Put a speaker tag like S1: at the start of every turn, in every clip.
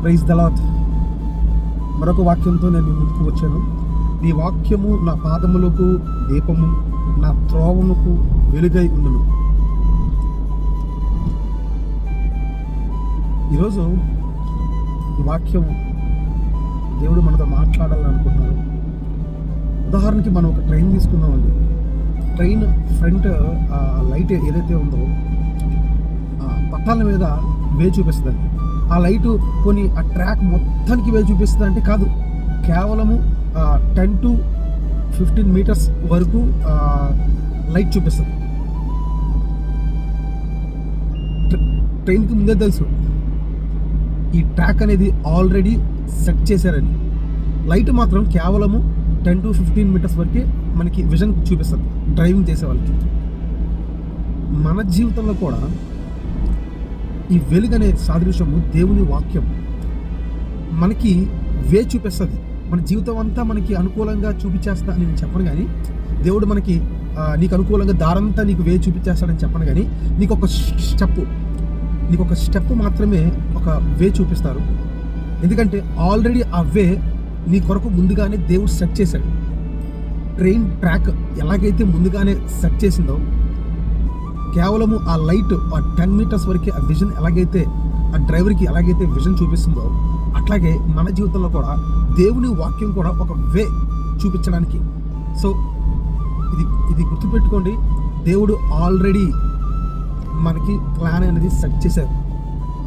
S1: Praise the lord. మరొక వాక్యంతో నేను ముందుకు వచ్చాను. నీ వాక్యము నా పాదములకు దీపము, నా త్రోవముకు వెలుగై ఉండును. ఈరోజు ఈ వాక్యం దేవుడు మనతో మాట్లాడాలనుకుంటున్నారు. ఉదాహరణకి మనం ఒక ట్రైన్ తీసుకుందామండి. ట్రైన్ ఫ్రంట్ లైట్ ఏదైతే ఉందో పట్టాల మీద వే చూపిస్తుంది. ఆ లైటు కొన్ని ఆ ట్రాక్ మొత్తానికి వే చూపిస్తుంది అంటే కాదు, కేవలము 10 to 15 మీటర్స్ వరకు లైట్ చూపిస్తుంది. ట్రైన్కి ముందే తెలుసు ఈ ట్రాక్ అనేది ఆల్రెడీ సెట్ చేశారని. లైట్ మాత్రం కేవలము 10 to 15 మీటర్స్ వరకే మనకి విజన్ చూపిస్తుంది డ్రైవింగ్ చేసే వాళ్ళకి. మన జీవితంలో కూడా ఈ వెలుగు అనే సాదృశ్యము దేవుని వాక్యం మనకి వే చూపిస్తుంది. మన జీవితం అంతా మనకి అనుకూలంగా చూపించేస్తా అని నేను చెప్పను, కానీ దేవుడు మనకి నీకు అనుకూలంగా దారంతా నీకు వే చూపించేస్తాడని చెప్పను, కానీ నీకు ఒక స్టెప్ మాత్రమే ఒక వే చూపిస్తారు. ఎందుకంటే ఆల్రెడీ ఆ వే నీ కొరకు ముందుగానే దేవుడు సెట్ చేశాడు. ట్రైన్ ట్రాక్ ఎలాగైతే ముందుగానే సెట్ చేసిందో, కేవలము ఆ లైట్ ఆ 10 మీటర్స్ వరకు ఆ విజన్ ఎలాగైతే ఆ డ్రైవర్కి ఎలాగైతే విజన్ చూపిస్తుందో, అట్లాగే మన జీవితంలో కూడా దేవుని వాక్యం కూడా ఒక వే చూపించడానికి. సో ఇది గుర్తుపెట్టుకోండి, దేవుడు ఆల్రెడీ మనకి ప్లాన్ అనేది సెట్ చేశారు.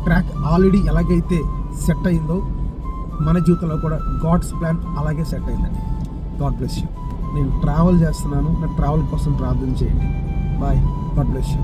S1: ట్రాక్ ఆల్రెడీ ఎలాగైతే సెట్ అయిందో మన జీవితంలో కూడా గాడ్స్ ప్లాన్ అలాగే సెట్ అయిందండి. God bless you. నేను ట్రావెల్ చేస్తున్నాను, నా ట్రావెల్ కోసం ప్రార్థన చేయండి. బాయ్. God bless you.